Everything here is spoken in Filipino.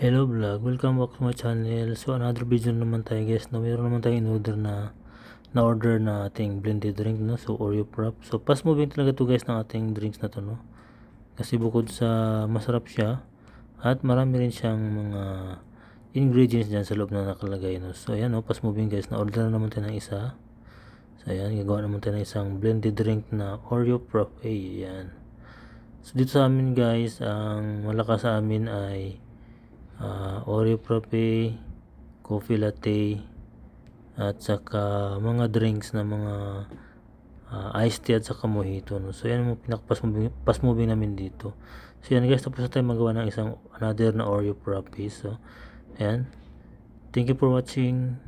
Hello vlog, welcome back to my channel. So another video naman tayo guys. Meron naman tayong in-order na order na ating blended drink, no? So Oreo Prop. So fast moving talaga to guys ng ating drinks na to, no? Kasi bukod sa masarap siya at marami rin siyang mga ingredients dyan sa loob na nakalagay, no? So ayan, no? Fast moving guys, na order na naman tayo ng isa. So ayan, gagawa naman tayo ng isang blended drink na Oreo Prop. Ayan. So dito sa amin guys, ang malakas sa amin ay Oreo Frappe, coffee latte, at saka mga drinks na mga iced tea at saka mojito, no? So yan yung pinaka-fast moving namin dito. So yan guys, tapos na tayo magawa ng another na Oreo Frappe. So ayan, thank you for watching.